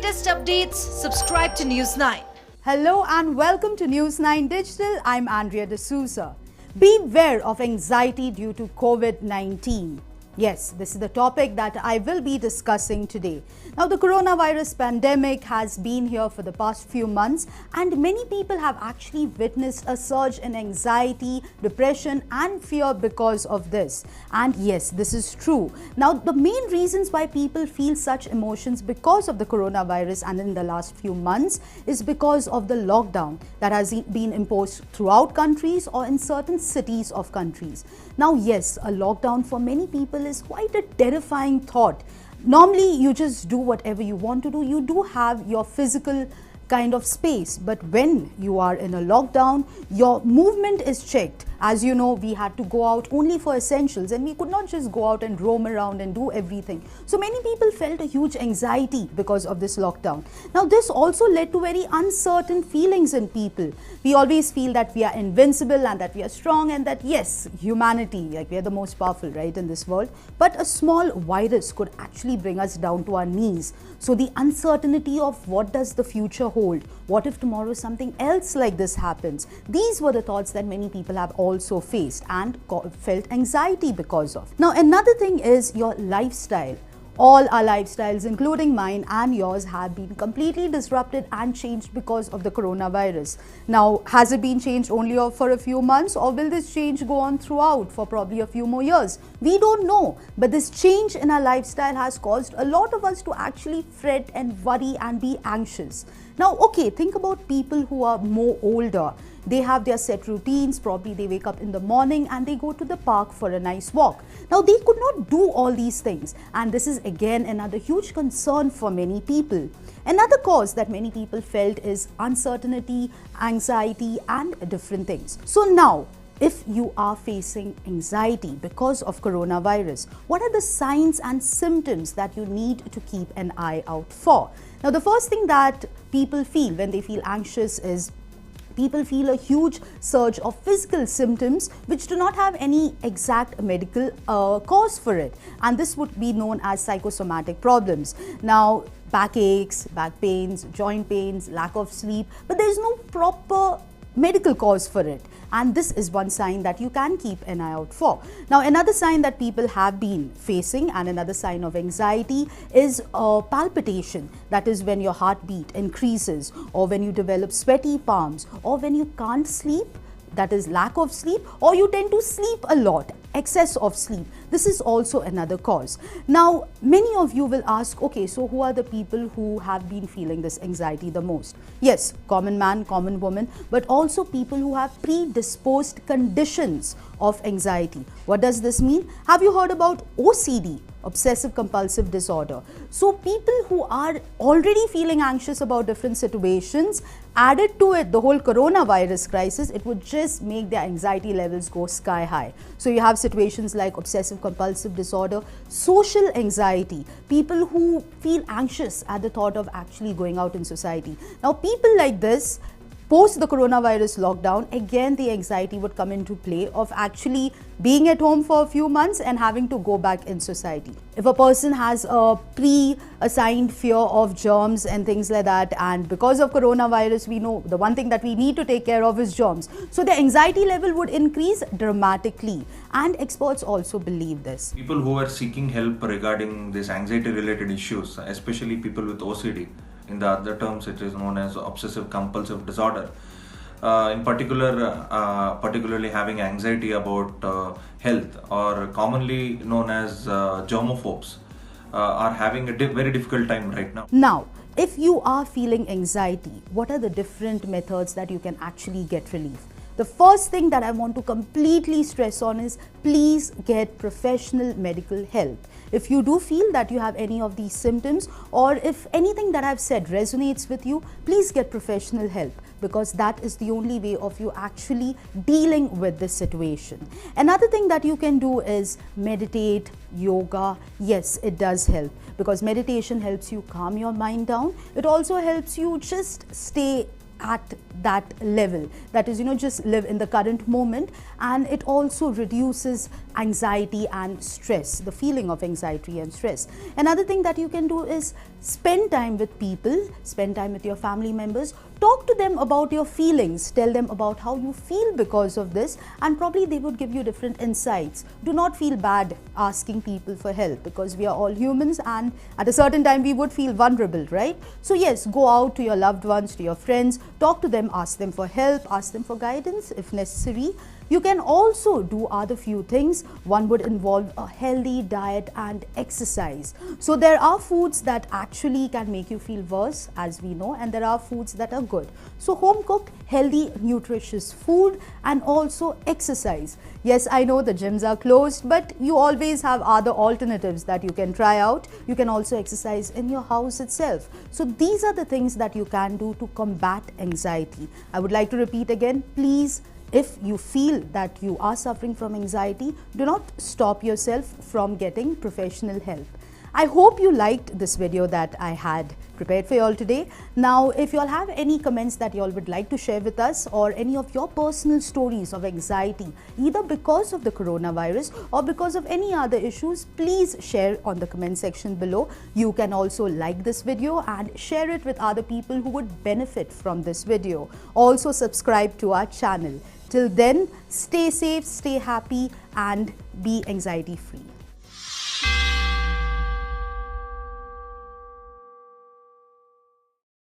latest updates, subscribe to News 9. Hello and welcome to News 9 Digital. I'm Andrea D'Souza. Beware of anxiety due to COVID-19. Yes, this is the topic that I will be discussing today. Now, the coronavirus pandemic has been here for the past few months, and many people have actually witnessed a surge in anxiety, depression, and fear because of this. And yes, this is true. Now, the main reasons why people feel such emotions because of the coronavirus and in the last few months is because of the lockdown that has been imposed throughout countries or in certain cities of countries. Now, yes, a lockdown for many people is quite a terrifying thought. Normally, you just do whatever you want to do. You do have your physical kind of space, but when you are in a lockdown, your movement is checked. As you know, we had to go out only for essentials and we could not just go out and roam around and do everything. So many people felt a huge anxiety because of this lockdown. Now, this also led to very uncertain feelings in people. We always feel that we are invincible and that we are strong and that yes, humanity, like we are the most powerful, right, in this world. But a small virus could actually bring us down to our knees. So the uncertainty of what does the future hold? What if tomorrow something else like this happens? These were the thoughts that many people have also faced and felt anxiety because of. Now, another thing is your lifestyle. All our lifestyles, including mine and yours, have been completely disrupted and changed because of the coronavirus. Now, has it been changed only for a few months, or will this change go on throughout for probably a few more years? We don't know. But this change in our lifestyle has caused a lot of us to actually fret and worry and be anxious. Now, okay, think about people who are more older. They have their set routines. Probably they wake up in the morning and they go to the park for a nice walk. Now, they could not do all these things, and this is again another huge concern for many people. Another cause that many people felt is uncertainty, anxiety, and different things. So now, if you are facing anxiety because of coronavirus, what are the signs and symptoms that you need to keep an eye out for? Now, the first thing that people feel when they feel anxious is people feel a huge surge of physical symptoms which do not have any exact medical cause for it. And this would be known as psychosomatic problems. Now, backaches, back pains, joint pains, lack of sleep, but there is no proper medical cause for it. And this is one sign that you can keep an eye out for. Now, another sign that people have been facing and another sign of anxiety is palpitation. That is when your heartbeat increases, or when you develop sweaty palms, or when you can't sleep, that is lack of sleep, or you tend to sleep a lot, excess of sleep. This is also another cause. Now, many of you will ask, okay, so who are the people who have been feeling this anxiety the most? Yes, common man, common woman, but also people who have predisposed conditions of anxiety. What does this mean? Have you heard about OCD? Obsessive compulsive disorder. So people who are already feeling anxious about different situations, added to it the whole coronavirus crisis, it would just make their anxiety levels go sky high. So you have situations like obsessive compulsive disorder, social anxiety, people who feel anxious at the thought of actually going out in society. Now, people like this, post the coronavirus lockdown, again the anxiety would come into play of actually being at home for a few months and having to go back in society. If a person has a pre-assigned fear of germs and things like that, and because of coronavirus, we know the one thing that we need to take care of is germs. So the anxiety level would increase dramatically, and experts also believe this. People who are seeking help regarding this anxiety related issues, especially people with OCD, in the other terms it is known as obsessive compulsive disorder, in particular, particularly having anxiety about health, or commonly known as germophobes, are having a very difficult time right now. Now, if you are feeling anxiety, what are the different methods that you can actually get relief? The first thing that I want to completely stress on is please get professional medical help. If you do feel that you have any of these symptoms, or if anything that I've said resonates with you, please get professional help, because that is the only way of you actually dealing with this situation. Another thing that you can do is meditate, yoga. Yes, it does help, because meditation helps you calm your mind down. It also helps you just stay at that level, that is, just live in the current moment, and it also reduces anxiety and stress, the feeling of anxiety and stress. Another thing that you can do is spend time with people, spend time with your family members, talk to them about your feelings, tell them about how you feel because of this, and probably they would give you different insights. Do not feel bad asking people for help, because we are all humans and at a certain time we would feel vulnerable, right? So yes, go out to your loved ones, to your friends, talk to them, ask them for help, ask them for guidance if necessary. You can also do other few things. One would involve a healthy diet and exercise. So there are foods that actually can make you feel worse, as we know, and there are foods that are good. So home cooked, healthy, nutritious food, and also exercise. Yes, I know the gyms are closed, but you always have other alternatives that you can try out. You can also exercise in your house itself. So these are the things that you can do to combat anxiety. I would like to repeat again, please, if you feel that you are suffering from anxiety, do not stop yourself from getting professional help. I hope you liked this video that I had prepared for you all today. Now, if you all have any comments that you all would like to share with us, or any of your personal stories of anxiety, either because of the coronavirus or because of any other issues, please share on the comment section below. You can also like this video and share it with other people who would benefit from this video. Also subscribe to our channel. Till then, stay safe, stay happy, and be anxiety free.